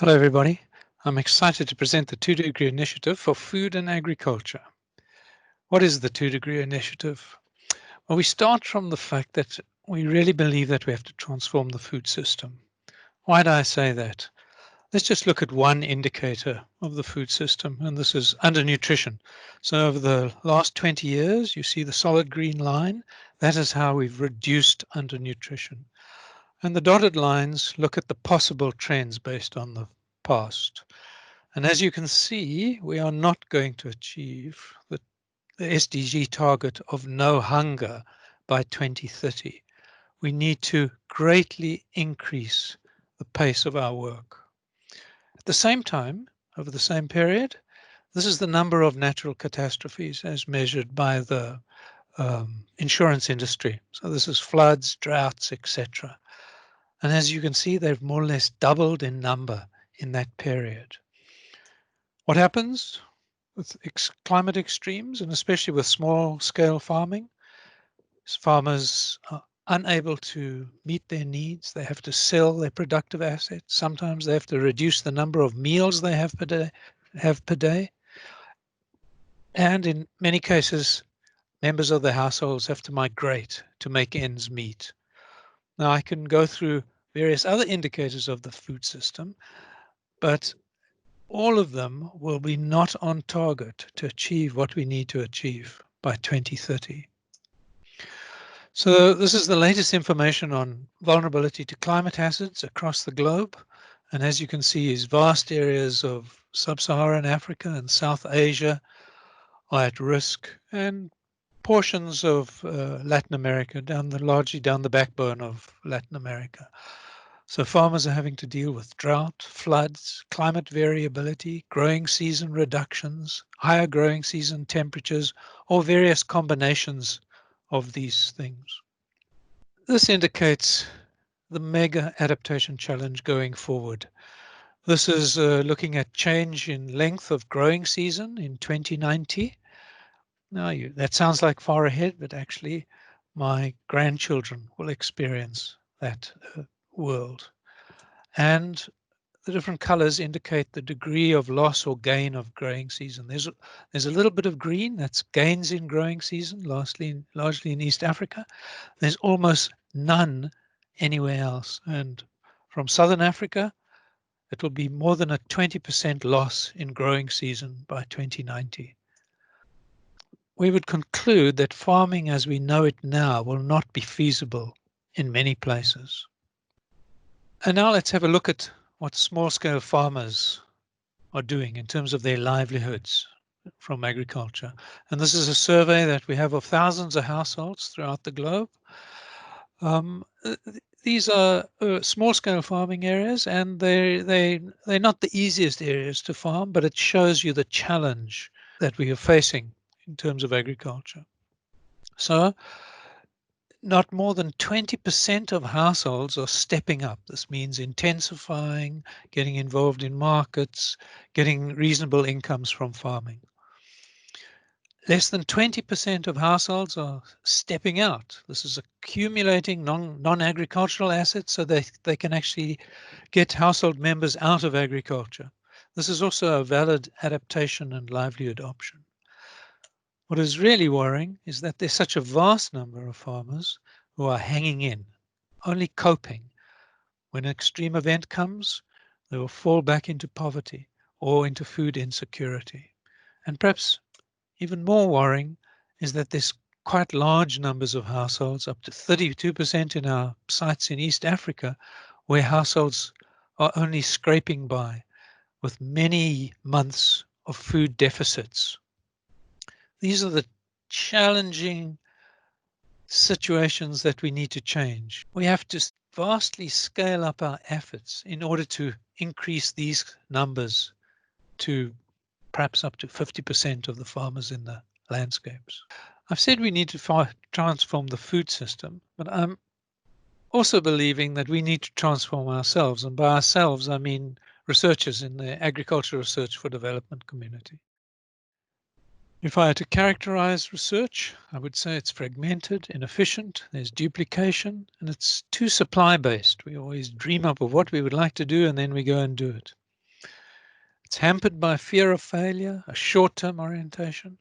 Hello, everybody. I'm excited to present the 2-Degree Initiative for Food and Agriculture. What is the 2-Degree Initiative? Well, we start from the fact that we really believe that we have to transform the food system. Why do I say that? Let's just look at one indicator of the food system, and this is undernutrition. So over the last 20 years, you see the solid green line. That is how we've reduced undernutrition. And the dotted lines look at the possible trends based on the past. And as you can see, we are not going to achieve the SDG target of no hunger by 2030. We need to greatly increase the pace of our work. At the same time, over the same period, this is the number of natural catastrophes as measured by the insurance industry. So this is floods, droughts, etc. And as you can see, they've more or less doubled in number in that period. What happens with climate extremes, and especially with small-scale farming? Farmers are unable to meet their needs. They have to sell their productive assets. Sometimes they have to reduce the number of meals they have per day. And in many cases, members of their households have to migrate to make ends meet. Now, I can go through various other indicators of the food system, but all of them will be not on target to achieve what we need to achieve by 2030. So this is the latest information on vulnerability to climate hazards across the globe. And as you can see, is vast areas of sub-Saharan Africa and South Asia are at risk, and portions of Latin America, largely down the backbone of Latin America. So farmers are having to deal with drought, floods, climate variability, growing season reductions, higher growing season temperatures, or various combinations of these things. This indicates the mega adaptation challenge going forward. This is looking at change in length of growing season in 2090. Now, that sounds like far ahead, but actually my grandchildren will experience that world. And the different colors indicate the degree of loss or gain of growing season. There's a little bit of green, that's gains in growing season, largely in East Africa. There's almost none anywhere else. And from Southern Africa, it will be more than a 20% loss in growing season by 2090. We would conclude that farming as we know it now will not be feasible in many places. And now let's have a look at what small-scale farmers are doing in terms of their livelihoods from agriculture. And this is a survey that we have of thousands of households throughout the globe. These are small-scale farming areas, and they're not the easiest areas to farm, but it shows you the challenge that we are facing in terms of agriculture. So not more than 20% of households are stepping up. This means intensifying, getting involved in markets, getting reasonable incomes from farming. Less than 20% of households are stepping out. This is accumulating non-agricultural assets so they can actually get household members out of agriculture. This is also a valid adaptation and livelihood option. What is really worrying is that there's such a vast number of farmers who are hanging in, only coping. When an extreme event comes, they will fall back into poverty or into food insecurity. And perhaps even more worrying is that there's quite large numbers of households, up to 32% in our sites in East Africa, where households are only scraping by with many months of food deficits. These are the challenging situations that we need to change. We have to vastly scale up our efforts in order to increase these numbers to perhaps up to 50% of the farmers in the landscapes. I've said we need to transform the food system, but I'm also believing that we need to transform ourselves. And by ourselves, I mean researchers in the agricultural research for development community. If I had to characterize research, I would say it's fragmented, inefficient, there's duplication, and it's too supply-based. We always dream up of what we would like to do, and then we go and do it. It's hampered by fear of failure, a short-term orientation,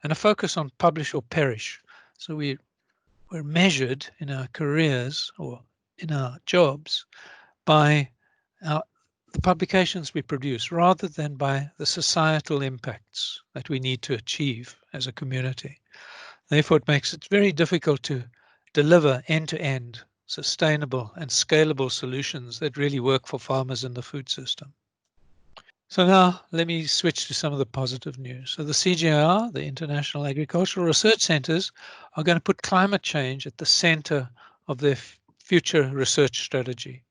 and a focus on publish or perish. So we're measured in our careers or in our jobs by the publications we produce rather than by the societal impacts that we need to achieve as a community. Therefore, it makes it very difficult to deliver end-to-end sustainable and scalable solutions that really work for farmers in the food system. So now let me switch to some of the positive news. So the CGIAR, the International Agricultural Research Centres, are going to put climate change at the center of their future research strategy.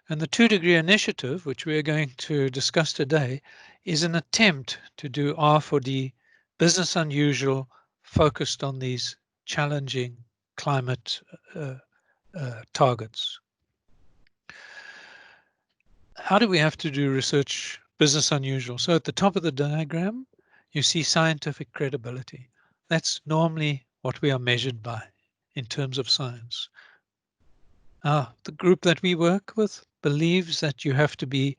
And the 2-degree initiative, which we are going to discuss today, is an attempt to do R4D, business unusual, focused on these challenging climate targets. How do we have to do research business unusual? So at the top of the diagram, you see scientific credibility. That's normally what we are measured by in terms of science. The group that we work with believes that you have to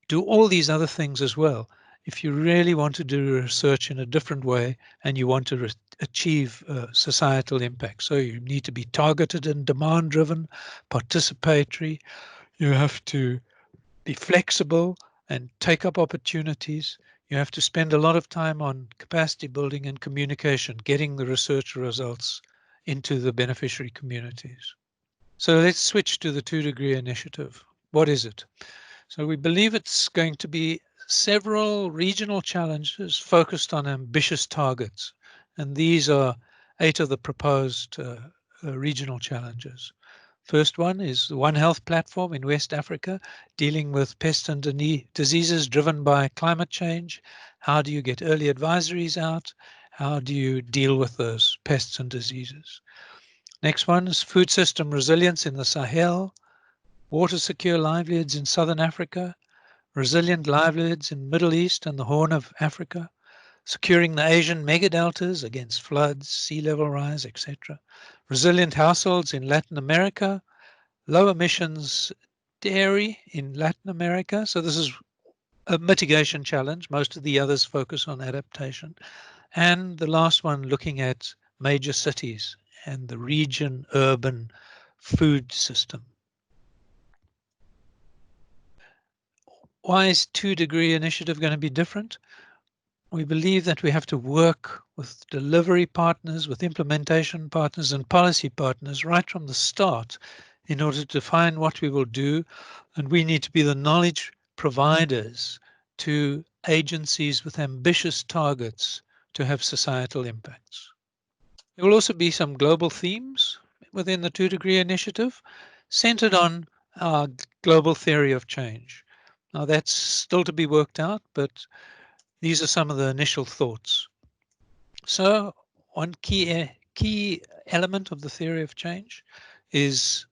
do all these other things as well if you really want to do research in a different way and you want to achieve societal impact. So you need to be targeted and demand-driven, participatory. You have to be flexible and take up opportunities. You have to spend a lot of time on capacity building and communication, getting the research results into the beneficiary communities. So let's switch to the 2-degree initiative. What is it? So we believe it's going to be several regional challenges focused on ambitious targets. And these are 8 of the proposed regional challenges. First one is the One Health platform in West Africa, dealing with pests and diseases driven by climate change. How do you get early advisories out? How do you deal with those pests and diseases? Next one is food system resilience in the Sahel, water secure livelihoods in Southern Africa, resilient livelihoods in Middle East and the Horn of Africa, securing the Asian megadeltas against floods, sea level rise, etc. Resilient households in Latin America, low emissions dairy in Latin America. So this is a mitigation challenge. Most of the others focus on adaptation. And the last one looking at major cities and the region urban food system. Why is 2-degree initiative going to be different? We believe that we have to work with delivery partners, with implementation partners and policy partners right from the start in order to define what we will do. And we need to be the knowledge providers to agencies with ambitious targets to have societal impacts. There will also be some global themes within the 2-degree initiative centered on our global theory of change. Now that's still to be worked out, but these are some of the initial thoughts. So one key element of the theory of change is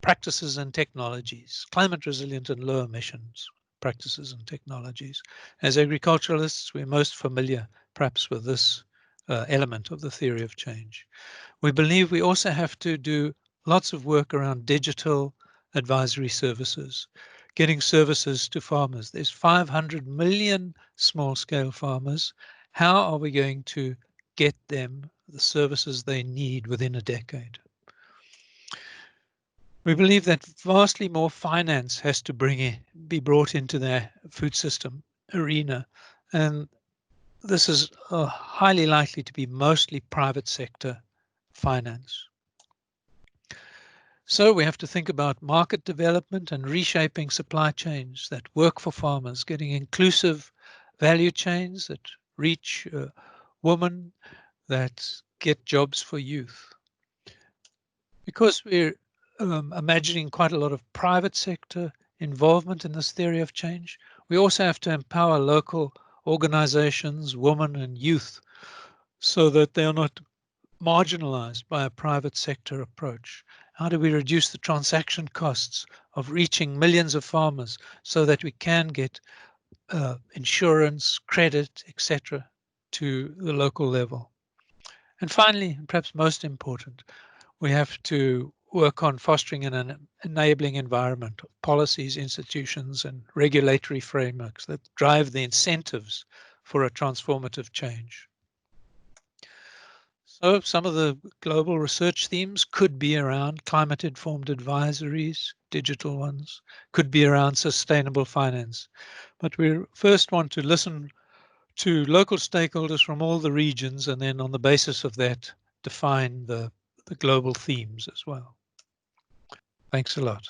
practices and technologies, climate resilient and low emissions practices and technologies. As agriculturalists, we're most familiar perhaps with this element of the theory of change. We believe we also have to do lots of work around digital advisory services, getting services to farmers. There's 500 million small-scale farmers. How are we going to get them the services they need within a decade? We believe that vastly more finance has to be brought into their food system arena, and this is highly likely to be mostly private sector finance. So we have to think about market development and reshaping supply chains that work for farmers, getting inclusive value chains that reach women, that get jobs for youth. Because we're imagining quite a lot of private sector involvement in this theory of change, we also have to empower local organizations, women and youth, so that they are not marginalized by a private sector approach. How do we reduce the transaction costs of reaching millions of farmers so that we can get insurance, credit, etc. to the local level? And finally, and perhaps most important, we have to work on fostering an enabling environment of policies, institutions, and regulatory frameworks that drive the incentives for a transformative change. So some of the global research themes could be around climate-informed advisories, digital ones, could be around sustainable finance. But we first want to listen to local stakeholders from all the regions, and then on the basis of that, define the global themes as well. Thanks a lot.